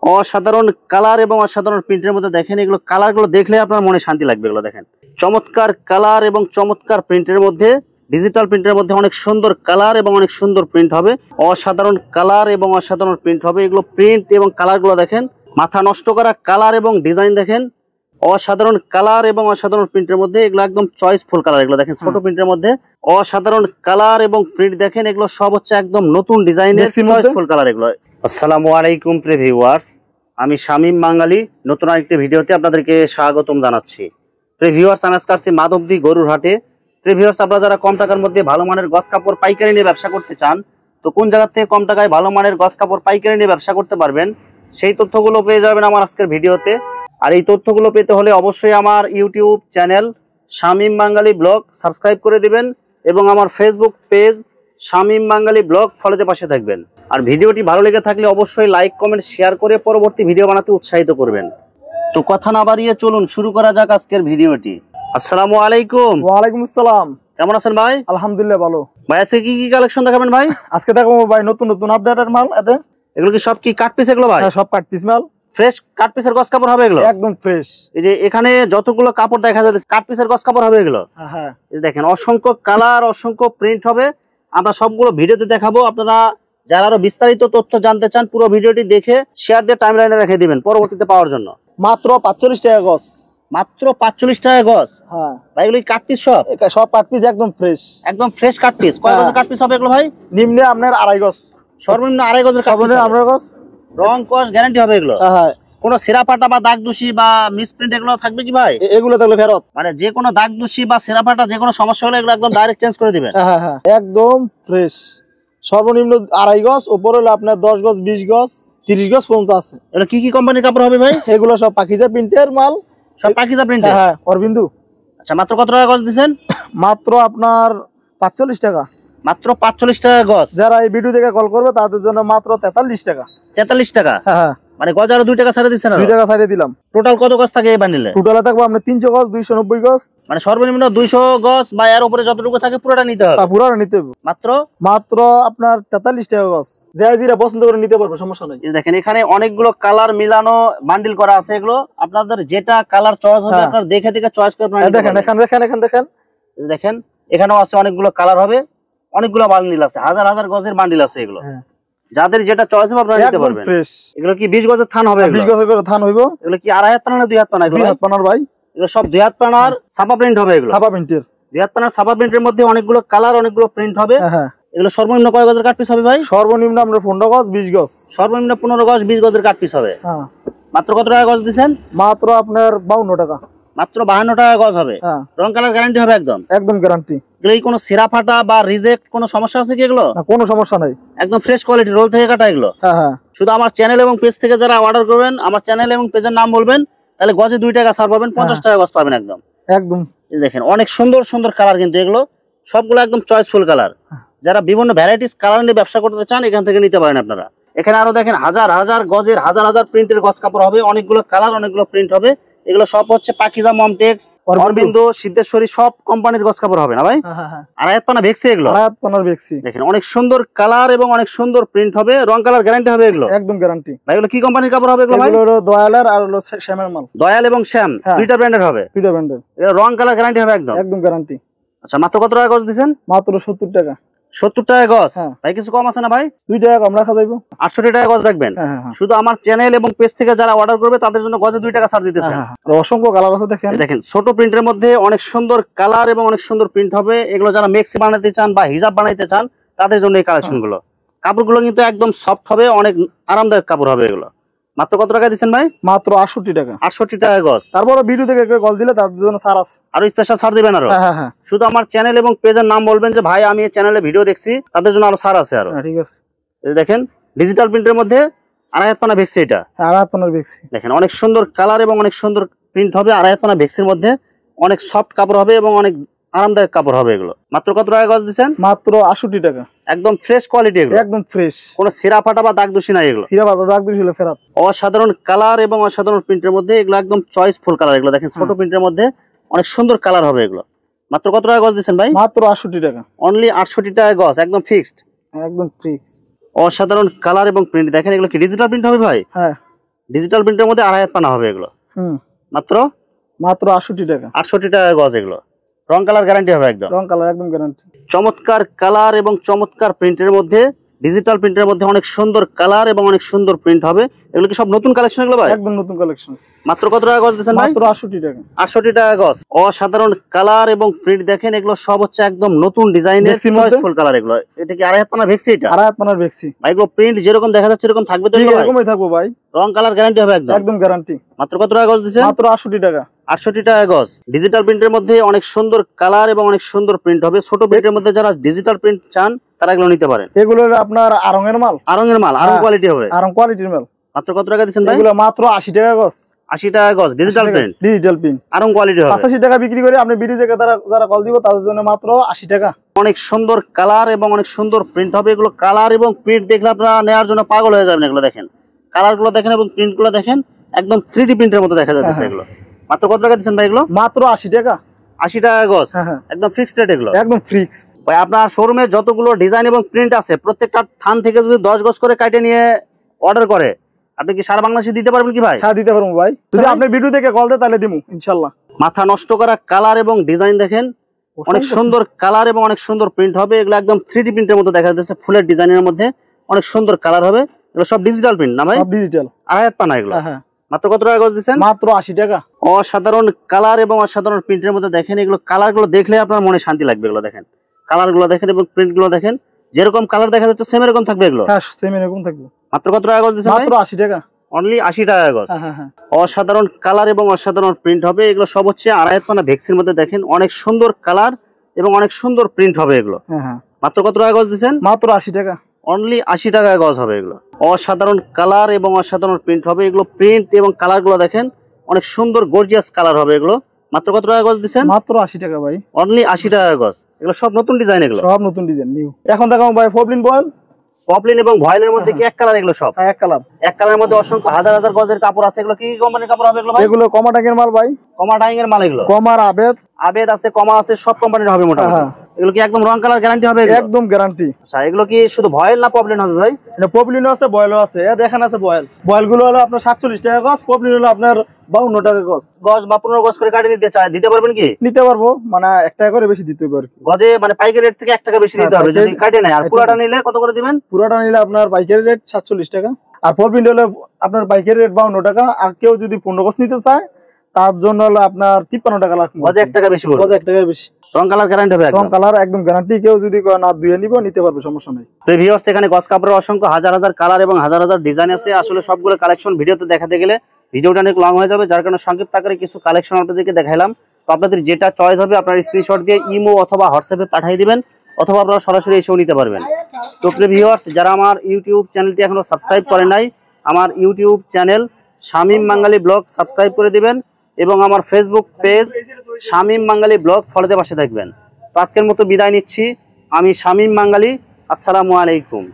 অসাধারণ কালার এবং অসাধারণ প্রিন্টের মধ্যে দেখেন, এগুলো কালারগুলো দেখলে আপনার মনে শান্তি লাগবে। এগুলো দেখেন, চমৎকার কালার এবং চমৎকার প্রিন্টের মধ্যে, ডিজিটাল প্রিন্টের মধ্যে অনেক সুন্দর কালার এবং অনেক সুন্দর প্রিন্ট হবে। অসাধারণ কালার এবং অসাধারণ প্রিন্ট হবে। এগুলো প্রিন্ট এবং কালারগুলো দেখেন, মাথা নষ্ট করা কালার এবং ডিজাইন দেখেন। অসাধারণ কালার এবং অসাধারণ প্রিন্টের মধ্যে এগুলো একদম চয়েসফুল কালার। এগুলো দেখেন ছোট প্রিন্টের মধ্যে অসাধারণ কালার এবং প্রিন্ট দেখেন, এগুলো সব হচ্ছে একদম নতুন ডিজাইনের চয়েসফুল কালার এগুলো। আসসালামু আলাইকুম প্রিয় ভিউয়ার্স, আমি শামীম বাঙালি নতুন আরেকটি ভিডিওতে আপনাদেরকে স্বাগতম জানাচ্ছি। প্রিয় ভিউয়ার্স, আমি আজকে আসছি মাধবদী গরুর হাটে। প্রিয় ভিউয়ার্স, আপনারা যারা কম টাকার মধ্যে ভালো মানের গস কাপড় পাইকারি নিয়ে ব্যবসা করতে চান, তো কোন জায়গা থেকে কম টাকায় ভালো মানের গস কাপড় পাইকারি নিয়ে ব্যবসা করতে পারবেন, সেই তথ্যগুলো পেয়ে যাবেন আমার আজকের ভিডিওতে। আর এই তথ্যগুলো পেতে হলে অবশ্যই আমার ইউটিউব চ্যানেল শামীম বাঙালি ব্লগ সাবস্ক্রাইব করে দিবেন এবং আমার ফেসবুক পেজ শামীম বাঙালি ব্লগ ফলোতে পাশে থাকবেন। আর ভিডিওটি ভালো লেগে থাকলে অবশ্যই লাইক কমেন্ট শেয়ার করে পরবর্তী ভিডিও বানাতে উৎসাহিত করবেন। তো কথা না বাড়িয়ে চলুন শুরু করা যাক আজকের ভিডিওটি। আসসালামু আলাইকুম। ওয়ালাইকুম আসসালাম। কেমন আছেন ভাই? আলহামদুলিল্লাহ ভালো। ভাই আজকে কি কি কালেকশন দেখাবেন ভাই? আজকে দেখাবো ভাই নতুন নতুন আপডেটের মাল। এগুলো কি সব কি কাট পিস এগুলো ভাই? হ্যাঁ, সব কাট পিস মাল, ফ্রেশ কাট পিসের গস কাপড় হবে এগুলো, একদম ফ্রেশ। এই যে এখানে যতগুলো কাপড় দেখা যাচ্ছে কাট পিসের গস কাপড় হবে এগুলো। হ্যাঁ, এই দেখেন অসংখ্য কালার অসংখ্য প্রিন্ট হবে, আমরা সবগুলো ভিডিওতে দেখাবো। আপনারা যারা আরো বিস্তারিত তথ্য জানতে চান পুরো ভিডিওটি দেখে শেয়ার দিয়ে টাইমলাইনে রেখে দিবেন পরবর্তীতে পাওয়ার জন্য। মাত্র 45 টাকা গস। মাত্র 45 টাকা গস? হ্যাঁ ভাই এগুলো কাট পিস সব? সব কাট পিস একদম ফ্রেশ, একদম ফ্রেশ কাট পিস। কয় গজের কাট পিস হবে এগুলো ভাই? নিম্নে আপনার 2.5 গজ, সর্বনিম্ন 2.5 গজের কাট পিস। আপনার গজ রং কস গ্যারান্টি হবে এগুলো? হ্যাঁ। কোনো সেরা ফাটা বা দাগ দোষী বা মিসপ্রিন্ট এগুলো থাকবে কি ভাই? এগুলো তাহলে ফেরত, মানে যে কোনো দাগ দোষী বা সেরা ফাটা যে কোনো সমস্যা হলে এগুলো একদম ডাইরেক্ট চেঞ্জ করে দিবেন? হ্যাঁ হ্যাঁ, একদম ফ্রেশ। সর্বনিম্ন 2.5 গজ, উপরে হলো আপনার 10 গজ, 20 গজ, 30 গজ পর্যন্ত আছে। এগুলো কি কি কোম্পানির কাপড় হবে ভাই? এগুলো সব পাকিজা প্রিন্টের মাল, সব পাকিজা প্রিন্টের? হ্যাঁ, অরবিন্দু। আচ্ছা, মাত্র কত টাকা গজ দিচ্ছেন? মাত্র আপনার 45 টাকা। মাত্র 45 টাকা গজ? যারা এই ভিডিও থেকে কল করবে তাদের জন্য মাত্র 43 টাকা। 43 টাকা? হ্যাঁ, মানে গজ আরো 2 টাকা ছাড়ে দিচ্ছেন? 2 টাকা ছাড়িয়ে দিলাম। টোটাল কত গজ থাকে এই বান্ডিলে? টোটালে থাকবে আপনার 300 গজ, 290 গজ। মানে সর্বনিম্ন 200 গজ বা এর উপরে যতটুকু থাকে পুরোটা নিতে হবে? পুরোটা নিতে হবে। মাত্র আপনার 43 টাকা গজ। যেটা পছন্দ করে নিতে পারবে, সমস্যা নাই। দেখেন এখানে অনেকগুলো কালার মিলানো বান্ডিল করা আছে। এগুলো আপনাদের যেটা কালার চয়েস হবে আপনারা দেখে দেখে চয়েস করে আপনারা নিতে পারবেন। দেখেন দেখেন এখানেও আছে অনেকগুলো কালার হবে, অনেকগুলো বান্ডিল আছে, হাজার হাজার গজের বান্ডিল আছে এগুলো। যাদের যেটা চয়েস হবে আপনারা নিতে পারবেন। এগুলো কি 20 গজের থান হবে? 20 গজের করে থান হইবো। এগুলো কি 2.5 হাত পানা না 2 হাত পানা? 2 হাত পানার ভাই। এগুলো সব 2 হাত পানার ছাপা প্রিন্ট হবে। এগুলো ছাপা প্রিন্টের, 2 হাত পানার ছাপা প্রিন্টের মধ্যে অনেকগুলো কালার অনেকগুলো প্রিন্ট হবে। এগুলো সর্বনিম্ন কয় গজের কাট পিস হবে ভাই? সর্বনিম্ন আমরা 15 গজ, 20 গজ। সর্বনিম্ন 15 গজ 20 গজের কাট পিস হবে। মাত্র কত টাকা গজ দিচ্ছেন? মাত্র আপনার 52 টাকা। মাত্র 52 টাকা গজ হবে। রং কালার গ্যারান্টি হবে? একদম একদম গ্যারান্টি। এগুলো কোনো সেরা ফাটা বা রিজেক্ট কোনো সমস্যা আছে কি? এগুলো কোনো সমস্যা নাই, একদম ফ্রেশ কোয়ালিটি, রোল থেকে কাটা এগুলো। শুধু আমার চ্যানেল এবং পেজ থেকে যারা অর্ডার করবেন, আমার চ্যানেল এবং পেজের নাম বলবেন, তাহলে গজে 2 টাকা ছাড় পাবেন, 50 টাকা গজ পাবেন একদম। একদম দেখেন অনেক সুন্দর সুন্দর কালার, কিন্তু এগুলো সবগুলো একদম চয়েসফুল কালার। যারা বিভিন্ন ভ্যারাইটিস কালার নিয়ে ব্যবসা করতে চান এখান থেকে নিতে পারেন আপনারা। এখানে আরো দেখেন হাজার হাজার গজের হাজার হাজার প্রিন্টের গজ কাপড় হবে, অনেকগুলো কালার অনেকগুলো প্রিন্ট হবে। এগুলো সব হচ্ছে পাকিজা, মমটেক্স, অরবিন্দু, সিদ্ধেশ্বরী সব কোম্পানির গজ কাপড় হবে না ভাই? 2.5 হাত পানা ভেক্সি এগুলো। 2.5 হাত পানার ভেক্সি। দেখেন অনেক সুন্দর কালার এবং অনেক সুন্দর প্রিন্ট হবে, রং কালার গ্যারান্টি হবে এগুলো? একদম গ্যারান্টি ভাই। এগুলো কি কোম্পানির কাপড় হবে এগুলো ভাই? এগুলো দয়ালের আর হলো শ্যামের মাল। দয়াল এবং শ্যাম দুইটা ব্র্যান্ডের হবে? দুইটা ব্র্যান্ডের। এগুলো রং কালার গ্যারান্টি হবে? একদম একদম গ্যারান্টি। আচ্ছা, মাত্র কত টাকা গজ দিবেন? মাত্র 70 টাকা। 70 টাকা গজ? ভাই কিছু কম আছে না ভাই? 2 টাকা কম রাখা যাইবো। 68 টাকা গজ রাখবেন? শুধু আমার চ্যানেল এবং পেজ থেকে যারা অর্ডার করবে তাদের জন্য গজে 2 টাকা ছাড় দিতেছেন। অসংখ্য কালার আছে। দেখেন ছোট প্রিন্টের মধ্যে অনেক সুন্দর কালার এবং অনেক সুন্দর প্রিন্ট হবে। এগুলো যারা মেক্সি বানাতে চান বা হিজাব বানাইতে চান তাদের জন্য এই কালেকশন গুলো। কাপড়গুলো কিন্তু একদম সফট হবে, অনেক আরামদায়ক কাপড় হবে এগুলো। মাত্র কত টাকা দিচ্ছেন ভাই? মাত্র 68 টাকা। 68 টাকা গজ। তারপরে ভিডিও থেকে কল দিলে তাদের জন্য ছাড় আছে, আরো স্পেশাল ছাড় দিবেন আরো? শুধু আমার চ্যানেল এবং পেজের নাম বলবেন যে ভাই আমি এই চ্যানেলে ভিডিও দেখছি, তাদের জন্য আরো ছাড় আছে আরো। ঠিক আছে। এই দেখেন ডিজিটাল প্রিন্টের মধ্যে 2.5 হাত পানা ভেক্সি, এটা 2.5 হাত পানার ভেক্সি। দেখেন অনেক সুন্দর কালার এবং অনেক সুন্দর প্রিন্ট হবে। 2.5 হাত পানা ভেক্সির মধ্যে অনেক সফট কাপড় হবে এবং অনেক আরামদায়ক কাপড় হবে এগুলো। মাত্র কত টাকা গজ দিচ্ছেন? মাত্র 68 টাকা। একদম ফ্রেশ কোয়ালিটি এগুলো, একদম ফ্রেশ, কোনো সেরা ফাটা বা দাগ দোষী নাই এগুলো। সেরা ফাটা দাগ দোষী হলে ফেরত। অসাধারণ কালার এবং অসাধারণ প্রিন্টের মধ্যে এগুলো একদম চয়েসফুল কালার। এগুলো দেখেন ছোট প্রিন্টের মধ্যে অনেক সুন্দর কালার হবে এগুলো। মাত্র কত টাকা গজ দিচ্ছেন ভাই? মাত্র 68 টাকা। অনলি 68 টাকা গজ, একদম ফিক্সড। একদম ফিক্স। অসাধারণ কালার এবং প্রিন্ট দেখেন, এগুলো কি ডিজিটাল প্রিন্ট হবে ভাই? হ্যাঁ, ডিজিটাল প্রিন্টের মধ্যে 2.5 হাত পানা হবে এগুলো। মাত্র 68 টাকা। 68 টাকা গজ এগুলো। রং কালার গ্যারান্টি হবে একদম। রং কালার একদম গ্যারান্টি। চমৎকার কালার এবং চমৎকার প্রিন্টের মধ্যে, ডিজিটাল প্রিন্টের মধ্যে অনেক সুন্দর কালার এবং অনেক সুন্দর প্রিন্ট হবে। এগুলো কি সব নতুন কালেকশন এগুলো ভাই? একদম নতুন কালেকশন। মাত্র কত টাকা গজ দিচ্ছেন ভাই? মাত্র 68 টাকা। 68 টাকা গজ। অসাধারণ কালার এবং প্রিন্ট দেখেন, এগুলো সব হচ্ছে একদম নতুন ডিজাইনের চয়েসফুল কালার এগুলো। এটা কি 2.5 হাত পানা ভেক্সি? এটা 2.5 হাত পানার ভেক্সি ভাই। এগুলো প্রিন্ট যেরকম দেখা যাচ্ছে এরকম থাকবে তো? এরকমই থাকবে ভাই। রং কালার গ্যারান্টি হবে একদম। একদম গ্যারান্টি। মাত্র কত টাকা গজ দিচ্ছেন? মাত্র 68 টাকা। 68 টাকা গজ। ডিজিটাল প্রিন্টের মধ্যে অনেক সুন্দর কালার এবং অনেক সুন্দর প্রিন্ট হবে। ছোট প্রিন্টের মধ্যে যারা ডিজিটাল প্রিন্ট চান তারা এগুলো নিতে পারেন। এগুলো আপনার আরঙের মাল। আরঙের মাল, আরং কোয়ালিটি হবে। আরং কোয়ালিটির মাল। মাত্র কত টাকা দিচ্ছেন ভাই? এগুলো মাত্র 80 টাকা গজ। 80 টাকা গজ। Digital print. Digital print Aarong quality হবে। 85 টাকা বিক্রি করে আপনি বিডি থেকে যারা কল দিব তাদের জন্য মাত্র 80 টাকা। অনেক সুন্দর কালার এবং অনেক সুন্দর প্রিন্ট হবে। এগুলো কালার এবং প্রিন্ট দেখলে আপনারা নেওয়ার জন্য পাগল হয়ে যাবেন। এগুলো দেখেন, কালার গুলো দেখেন এবং প্রিন্ট গুলো দেখেন, একদম 3D প্রিন্টের মতো দেখা যাচ্ছে এগুলো। মাত্র কত টাকা দিচ্ছেন ভাই এগুলো? মাত্র 80 টাকা। 80 টাকা গজ। একদম ফিক্সড রেট এগুলো। একদম ফিক্স ভাই। আপনার শোরুমে যতগুলো ডিজাইন এবং প্রিন্ট আছে প্রত্যেকটা থান থেকে যদি 10 গজ করে কাটে নিয়ে অর্ডার করে, আপনি কি সারা বাংলাদেশে দিতে পারবেন কি ভাই? হ্যাঁ দিতে পারবো ভাই। যদি আপনি ভিডিও থেকে কল দেন তাহলে দিমু ইনশাআল্লাহ। মাথা নষ্ট করা কালার এবং ডিজাইন দেখেন, অনেক সুন্দর কালার এবং অনেক সুন্দর প্রিন্ট হবে। এগুলো একদম 3D প্রিন্টের মতো দেখা যাচ্ছে, ফুলের ডিজাইনের মধ্যে অনেক সুন্দর কালার হবে। এগুলো সব ডিজিটাল প্রিন্ট না ভাই? সব ডিজিটাল। 2.5 হাত পানা এগুলো। হ্যাঁ। মাত্র কত টাকা গজ দিচ্ছেন? মাত্র 80 টাকা। অসাধারণ কালার এবং অসাধারণ প্রিন্টের মধ্যে দেখেন, এগুলো কালার গুলো দেখলে আপনার মনে শান্তি লাগবে। এগুলো দেখেন, কালার গুলো দেখেন এবং প্রিন্ট গুলো দেখেন, যেরকম কালার দেখা যাচ্ছে সেম এরকম থাকবে এগুলো। হ্যাঁ সেম এরকম থাকবে। মাত্র কত টাকা গজ দিচ্ছেন? মাত্র 80 টাকা। অনলি 80 টাকা গজ। হ্যাঁ। অসাধারণ কালার এবং অসাধারণ প্রিন্ট হবে। এগুলো সব হচ্ছে 2.5 হাত পানা ভেক্সির মধ্যে দেখেন, অনেক সুন্দর কালার এবং অনেক সুন্দর প্রিন্ট হবে এগুলো। হ্যাঁ। মাত্র কত টাকা গজ দিচ্ছেন? মাত্র 80 টাকা। অনলি 80 টাকা গজ হবে এগুলো। অসাধারণ কালার এবং অসাধারণ প্রিন্ট হবে। এগুলো প্রিন্ট এবং কালার গুলো দেখেন, অনেক সুন্দর গর্জিয়াস কালার হবে এগুলো। মাত্র কত টাকা গজ দিচ্ছেন? মাত্র 80 টাকা ভাই। অনলি 80 টাকা গজ। এগুলো সব নতুন ডিজাইন, এগুলো সব নতুন ডিজাইন নিউ। এখন দেখাবো ভাই পপলিন বয়েল। পপলিন এবং ভয়েলের মধ্যে কি এক কালার? এগুলো সব এক কালার। এক কালারের মধ্যে অসংখ্য হাজার হাজার গজের কাপড় আছে। এগুলো কি কোম্পানির কাপড় হবে এগুলো ভাই? এগুলো কমা টাঙ্গের মাল ভাই। কমা ডাইং এর মাল এগুলো। কমার আবেদ আছে, কমা আছে, সব কোম্পানির হবে মোটামুটি। এগুলো কি একদম রং কালার গ্যারান্টি হবে? একদম গ্যারান্টি। আচ্ছা, এগুলো কি শুধু ভয়েল না পপলিন হবে ভাই? এটা পপলিনও আছে, বয়েলও আছে। দেখেন আছে বয়েল। বয়েল গুলো হলো আপনার 47 টাকা গজ, পপলিন হলো আপনার 52 টাকা গজ। গজ বা 15 গজ করে কাটে নিতে চাই, দিতে পারবেন কি? নিতে পারবো, মানে 1 টাকা করে বেশি দিতে পারবো। গজে মানে পাইকারি রেট থেকে 1 টাকা বেশি দিতে হবে যদি কাটে নেয়। আর পুরাটা নিলে কত করে দিবেন? পুরাটা নিলে আপনার পাইকারি রেট 47 টাকা, আর পপলিন হলো আপনার পাইকারি রেট 52 টাকা। আর কেউ যদি 15 গজ নিতে চায় তার জন্য হলো আপনার 53 টাকা লাগবে। গজে 1 টাকা বেশি পড়বে। গজে 1 টাকা বেশি। রং কালার গ্যারান্টি হবে একদম। রং কালার একদম গ্যারান্টি। কেউ যদি না ধুয়ে নিব নিতে পারবে, সমস্যা নেই। তো ভিউয়ার্স, এখানে গজ কাপড়ের অসংখ্য হাজার হাজার কালার এবং হাজার হাজার ডিজাইন আছে। আসলে সবগুলো কালেকশন ভিডিওতে দেখাতে গেলে ভিডিওটা অনেক লং হয়ে যাবে, যার কারণে সংক্ষিপ্ত আকারে কিছু কালেকশন আপনাদেরকে দেখাইলাম। তো আপনাদের যেটা চয়েস হবে আপনার স্ক্রিনশট দিয়ে ইমো অথবা হোয়াটসঅ্যাপে পাঠিয়ে দিবেন, অথবা আপনারা সরাসরি এসেও নিতে পারবেন। তো প্রিয় ভিউয়ার্স, যারা আমার ইউটিউব চ্যানেলটি এখনো সাবস্ক্রাইব করেন নাই, আমার ইউটিউব চ্যানেল শামীম বাঙালি ব্লগ সাবস্ক্রাইব করে দিবেন এবং আমার ফেসবুক পেজ শামীম বাঙালি ব্লগ ফলোতে পাশে থাকবেন। তো আজকের মতো বিদায় নিচ্ছি। আমি শামীম বাঙালি। আসসালামু আলাইকুম।